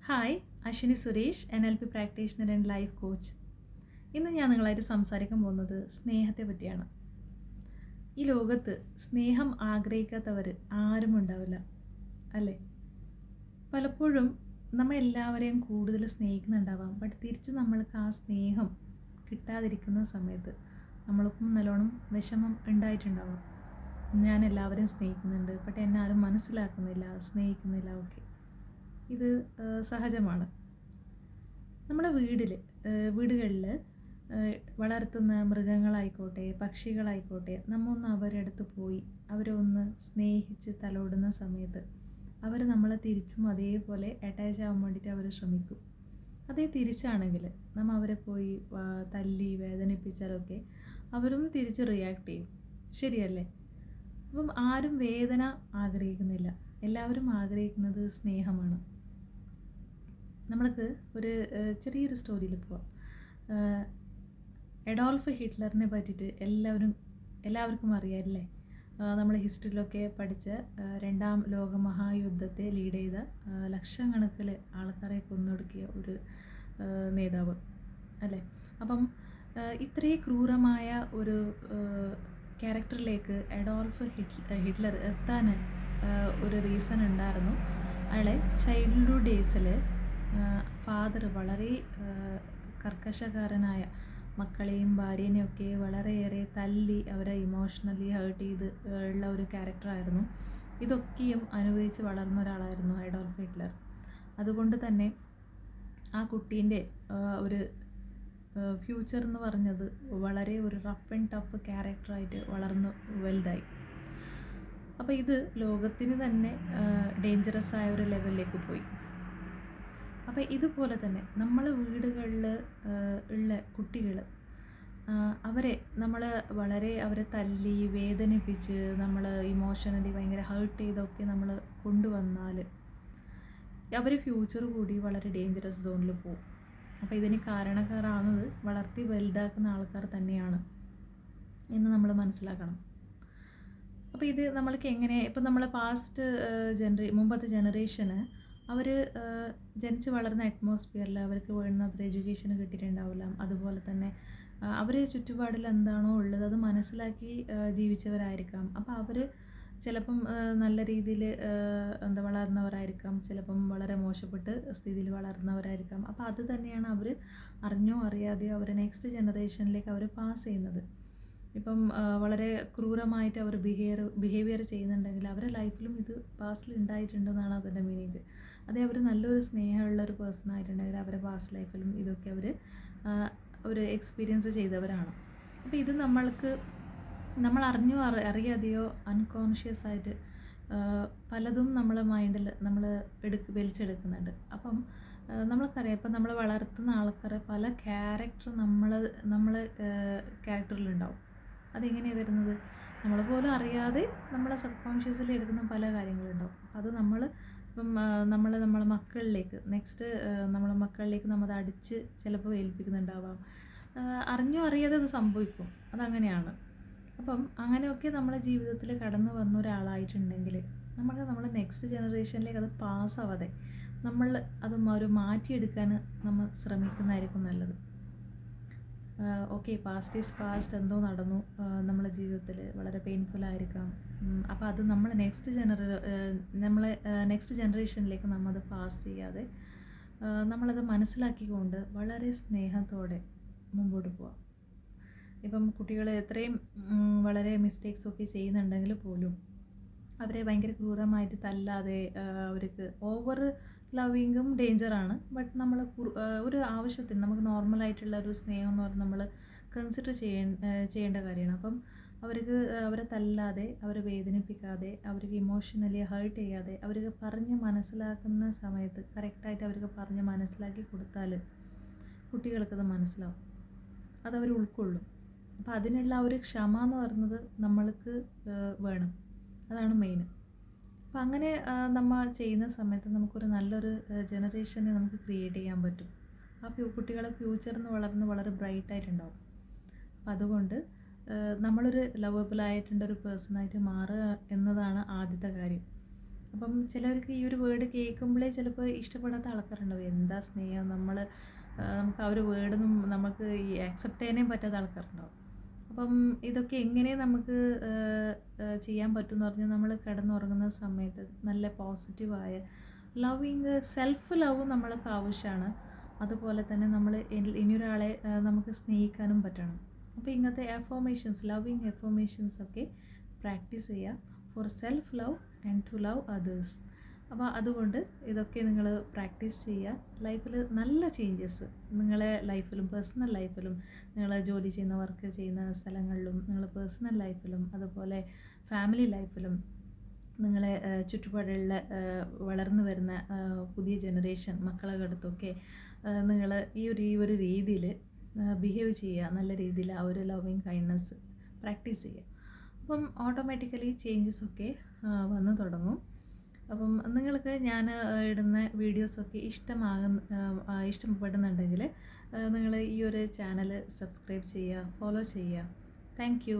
Hi, Ashwini Suresh, NLP practitioner and life coach. ഇന്ന് ഞാൻ നിങ്ങളായിട്ട് സംസാരിക്കാൻ പോകുന്നത് സ്നേഹത്തെ പറ്റിയാണ്. ഈ ലോകത്ത് സ്നേഹം ആഗ്രഹിക്കാത്തവർ ആരും ഉണ്ടാവില്ല, അല്ലേ? പലപ്പോഴും നമ്മൾ എല്ലാവരെയും കൂടുതൽ സ്നേഹിക്കുന്നുണ്ടാവാം, ബട്ട് തിരിച്ച് നമ്മൾക്ക് ആ സ്നേഹം കിട്ടാതിരിക്കുന്ന സമയത്ത് നമ്മൾക്കും നല്ലോണം വിഷമം ഉണ്ടായിട്ടുണ്ടാവാം. ഞാൻ എല്ലാവരെയും സ്നേഹിക്കുന്നുണ്ട്, ബട്ട് എന്നെ ആരും മനസ്സിലാക്കുന്നില്ല, സ്നേഹിക്കുന്നില്ല. ഓക്കെ, ഇത് സഹജമാണ്. നമ്മുടെ വീടുകളിൽ വളർത്തുന്ന മൃഗങ്ങളായിക്കോട്ടെ, പക്ഷികളായിക്കോട്ടെ, നമ്മൊന്ന് അവരുടെ അടുത്ത് പോയി അവരെ ഒന്ന് സ്നേഹിച്ച് തലോടുന്ന സമയത്ത് അവർ നമ്മളെ തിരിച്ചും അതേപോലെ അറ്റാച്ച് ആവാൻ വേണ്ടിയിട്ട് അവർ ശ്രമിക്കും. അതേ തിരിച്ചാണെങ്കിൽ നമ്മൾ അവരെ പോയി തല്ലി വേദനിപ്പിച്ചാലൊക്കെ അവരും തിരിച്ച് റിയാക്ട് ചെയ്യും, ശരിയല്ലേ? അപ്പം ആരും വേദന ആഗ്രഹിക്കുന്നില്ല, എല്ലാവരും ആഗ്രഹിക്കുന്നത് സ്നേഹമാണ്. നമ്മൾക്ക് ഒരു ചെറിയൊരു സ്റ്റോറിയിൽ പോവാം. അഡോൾഫ് ഹിറ്റ്ലറിനെ പറ്റിയിട്ട് എല്ലാവർക്കും അറിയാമല്ലേ? നമ്മൾ ഹിസ്റ്ററിയിലൊക്കെ പഠിച്ച രണ്ടാം ലോക മഹായുദ്ധത്തെ ലീഡ് ചെയ്ത ലക്ഷക്കണക്കിൽ ആൾക്കാരെ കൊന്നൊടുക്കിയ ഒരു നേതാവ്, അല്ലേ? അപ്പം ഇത്രയും ക്രൂരമായ ഒരു ക്യാരക്ടറിലേക്ക് അഡോൾഫ് ഹിറ്റ്ലർ എത്താൻ ഒരു റീസൺ ഉണ്ടായിരുന്നു. അയാളെ ചൈൽഡ്ഹുഡ് ഡേയ്സിൽ ഫാദർ വളരെ കർക്കശക്കാരനായ മക്കളെയും ഭാര്യേനെയൊക്കെ വളരെയേറെ തല്ലി അവരെ ഇമോഷണലി ഹേർട്ട് ചെയ്ത് ഉള്ള ഒരു ക്യാരക്ടറായിരുന്നു. ഇതൊക്കെയും അനുഭവിച്ച് വളർന്ന ഒരാളായിരുന്നു അഡോൾഫ് ഹിറ്റ്ലർ. അതുകൊണ്ട് തന്നെ ആ കുട്ടീൻ്റെ ഒരു ഫ്യൂച്ചർ എന്ന് പറഞ്ഞത് വളരെ ഒരു റഫ് ആൻഡ് ടഫ് ക്യാരക്ടറായിട്ട് വളർന്നു വലുതായി. അപ്പോൾ ഇത് ലോകത്തിന് തന്നെ ഡേഞ്ചറസ് ആയ ഒരു ലെവലിലേക്ക് പോയി. അപ്പോൾ ഇതുപോലെ തന്നെ നമ്മളെ വീടുകളിൽ ഉള്ള കുട്ടികൾ, അവരെ നമ്മൾ അവരെ തല്ലി വേദനിപ്പിച്ച് നമ്മൾ ഇമോഷണലി ഭയങ്കര ഹേർട്ട് ചെയ്തൊക്കെ നമ്മൾ കൊണ്ടുവന്നാൽ അവർ ഫ്യൂച്ചർ കൂടി വളരെ ഡേഞ്ചറസ് സോണിൽ പോകും. അപ്പോൾ ഇതിന് കാരണക്കാരാകുന്നത് വളർത്തി വലുതാക്കുന്ന ആൾക്കാർ തന്നെയാണ് എന്ന് നമ്മൾ മനസ്സിലാക്കണം. അപ്പോൾ ഇത് നമ്മൾക്ക് എങ്ങനെ, ഇപ്പം നമ്മൾ മുമ്പത്തെ ജനറേഷന് അവർ ജനിച്ച് വളർന്ന അറ്റ്മോസ്ഫിയറിൽ അവർക്ക് വേണ്ടുന്നത്ര എഡ്യൂക്കേഷൻ കിട്ടിയിട്ടുണ്ടാവില്ല. അതുപോലെ തന്നെ അവർ ചുറ്റുപാടിൽ എന്താണോ ഉള്ളത് അത് മനസ്സിലാക്കി ജീവിച്ചവരായിരിക്കാം. അപ്പോൾ അവർ ചിലപ്പം നല്ല രീതിയിൽ വളർന്നവരായിരിക്കാം, ചിലപ്പം വളരെ മോശപ്പെട്ട് സ്ഥിതിയിൽ വളർന്നവരായിരിക്കാം. അപ്പോൾ അത് തന്നെയാണ് അവർ അറിഞ്ഞോ അറിയാതെയോ അവർ നെക്സ്റ്റ് ജനറേഷനിലേക്ക് അവർ പാസ് ചെയ്യുന്നത്. ഇപ്പം വളരെ ക്രൂരമായിട്ട് അവർ ബിഹേവിയർ ചെയ്യുന്നുണ്ടെങ്കിൽ അവരുടെ ലൈഫിലും ഇത് പാസ്റ്റിൽ ഉണ്ടായിട്ടുണ്ടെന്നാണ് അതിൻ്റെ മീനിങ്. അതേ അവർ നല്ലൊരു സ്നേഹമുള്ള ഒരു പേഴ്സൺ ആയിട്ടുണ്ടെങ്കിൽ അവരുടെ പാസ്റ്റ് ലൈഫിലും ഇതൊക്കെ അവർ എക്സ്പീരിയൻസ് ചെയ്തവരാണ്. അപ്പോൾ ഇത് നമ്മൾ അറിഞ്ഞോ അറിയാതെയോ അൺകോൺഷ്യസ് ആയിട്ട് പലതും നമ്മളെ മൈൻഡിൽ നമ്മൾ വലിച്ചെടുക്കുന്നുണ്ട്. അപ്പം നമ്മൾക്കറിയാം, ഇപ്പം നമ്മൾ വളർത്തുന്ന ആൾക്കാരെ പല ക്യാരക്ടർ നമ്മളെ ക്യാരക്ടറിലുണ്ടാവും. അതെങ്ങനെയാണ് വരുന്നത്? നമ്മൾ പോലും അറിയാതെ നമ്മളെ സബ് കോൺഷ്യസിൽ എടുക്കുന്ന പല കാര്യങ്ങളുണ്ടാവും. അത് ഇപ്പം നമ്മളെ മക്കളിലേക്ക് നമ്മളെ മക്കളിലേക്ക് നമ്മൾ അടിച്ച് ചിലപ്പോൾ ഏൽപ്പിക്കുന്നുണ്ടാവാം. അറിഞ്ഞോ അറിയാതെ അത് സംഭവിക്കും, അതങ്ങനെയാണ്. അപ്പം അങ്ങനെയൊക്കെ നമ്മുടെ ജീവിതത്തിൽ കടന്നു വന്ന ഒരാളായിട്ടുണ്ടെങ്കിൽ നമ്മൾ നെക്സ്റ്റ് ജനറേഷനിലേക്ക് അത് പാസ്സാവാതെ അത് മാറ്റിയെടുക്കാൻ നമ്മൾ ശ്രമിക്കുന്നതായിരിക്കും നല്ലത്. ഓക്കെ, പാസ്റ്റ് ഈസ് പാസ്റ്റ്, എന്തോ നടന്നു നമ്മളെ ജീവിതത്തിൽ വളരെ പെയിൻഫുള്ളായിരിക്കാം. അപ്പോൾ അത് നെക്സ്റ്റ് ജനറേഷനിലേക്ക് അത് പാസ് ചെയ്യാതെ നമ്മളത് മനസ്സിലാക്കിക്കൊണ്ട് വളരെ സ്നേഹത്തോടെ മുമ്പോട്ട് പോവാം. ഇപ്പം കുട്ടികൾ എത്രയും വളരെ മിസ്റ്റേക്സൊക്കെ ചെയ്യുന്നുണ്ടെങ്കിൽ പോലും അവരെ ഭയങ്കര ക്രൂരമായിട്ട് തല്ലാതെ, അവർക്ക് ഓവർ ലവിങ്ങും ഡേഞ്ചറാണ്. ബട്ട് നമ്മൾ ഒരു ആവശ്യത്തിന് നമുക്ക് നോർമലായിട്ടുള്ള ഒരു സ്നേഹം എന്ന് പറഞ്ഞാൽ നമ്മൾ കൺസിഡർ ചെയ്യേണ്ട കാര്യമാണ്. അപ്പം അവരെ തല്ലാതെ, അവരെ വേദനിപ്പിക്കാതെ, അവർക്ക് ഇമോഷണലി ഹേർട്ട് ചെയ്യാതെ, അവർക്ക് പറഞ്ഞ് മനസ്സിലാക്കുന്ന സമയത്ത് കറക്റ്റായിട്ട് അവർക്ക് പറഞ്ഞ് മനസ്സിലാക്കി കൊടുത്താൽ കുട്ടികൾക്കത് മനസ്സിലാവും, അതവർ ഉൾക്കൊള്ളും. അപ്പോൾ അതിനുള്ള ഒരു ക്ഷമ എന്ന് പറയുന്നത് നമ്മൾക്ക് വേണം, അതാണ് മെയിൻ. അപ്പം അങ്ങനെ നമ്മൾ ചെയ്യുന്ന സമയത്ത് നമുക്കൊരു നല്ലൊരു ജനറേഷനെ നമുക്ക് ക്രിയേറ്റ് ചെയ്യാൻ പറ്റും. ആ കുട്ടികളെ ഫ്യൂച്ചറിൽ നിന്ന് വളർന്ന് വളരെ ബ്രൈറ്റായിട്ടുണ്ടാവും. അപ്പം അതുകൊണ്ട് നമ്മളൊരു ലവബിളായിട്ടുള്ളൊരു പേഴ്സണായിട്ട് മാറുക എന്നതാണ് ആദ്യത്തെ കാര്യം. അപ്പം ചിലർക്ക് ഈ ഒരു വേർഡ് കേൾക്കുമ്പോഴേ ചിലപ്പോൾ ഇഷ്ടപ്പെടാത്ത ആൾക്കാരുണ്ടാവും. എന്താ സ്നേഹം, നമുക്ക് ആ ഒരു വേർഡൊന്നും നമുക്ക് ഈ ആക്സെപ്റ്റ് ചെയ്യാനേ പറ്റാത്ത ആൾക്കാരുണ്ടാവും. അപ്പം ഇതൊക്കെ എങ്ങനെ നമുക്ക് ചെയ്യാൻ പറ്റുമെന്ന് പറഞ്ഞാൽ, നമ്മൾ കിടന്നുറങ്ങുന്ന സമയത്ത് നല്ല പോസിറ്റീവായ ലവിങ് സെൽഫ് ലവ് നമ്മൾക്ക് ആവശ്യമാണ്. അതുപോലെ തന്നെ നമ്മൾ ഇനിയൊരാളെ നമുക്ക് സ്നേഹിക്കാനും പറ്റണം. അപ്പോൾ ഇങ്ങനത്തെ അഫർമേഷൻസ്, ലവിങ് അഫർമേഷൻസ് ഒക്കെ പ്രാക്ടീസ് ചെയ്യുക for self love and to love others. അപ്പോൾ അതുകൊണ്ട് ഇതൊക്കെ നിങ്ങൾ പ്രാക്ടീസ് ചെയ്യുക. ലൈഫിൽ നല്ല ചേഞ്ചസ് നിങ്ങളെ ലൈഫിലും പേഴ്സണൽ ലൈഫിലും, നിങ്ങൾ ജോലി ചെയ്യുന്ന വർക്ക് ചെയ്യുന്ന സ്ഥലങ്ങളിലും, നിങ്ങൾ പേഴ്സണൽ ലൈഫിലും, അതുപോലെ ഫാമിലി ലൈഫിലും, നിങ്ങളെ ചുറ്റുപാടുള്ള വളർന്നു വരുന്ന പുതിയ ജനറേഷൻ മക്കളുടെ അടുത്തൊക്കെ നിങ്ങൾ ഈ ഒരു രീതിയിൽ ബിഹേവ് ചെയ്യുക. നല്ല രീതിയിൽ ആ ഒരു ലവിങ് കൈൻഡ്നെസ് പ്രാക്ടീസ് ചെയ്യുക. അപ്പം ഓട്ടോമാറ്റിക്കലി ചേഞ്ചസൊക്കെ വന്നു തുടങ്ങും. അപ്പം നിങ്ങൾക്ക് ഞാൻ ഇടുന്ന വീഡിയോസൊക്കെ ഇഷ്ടപ്പെടുന്നുണ്ടെങ്കിൽ നിങ്ങൾ ഈ ഒരു ചാനൽ സബ്സ്ക്രൈബ് ചെയ്യുക, ഫോളോ ചെയ്യുക. Thank you.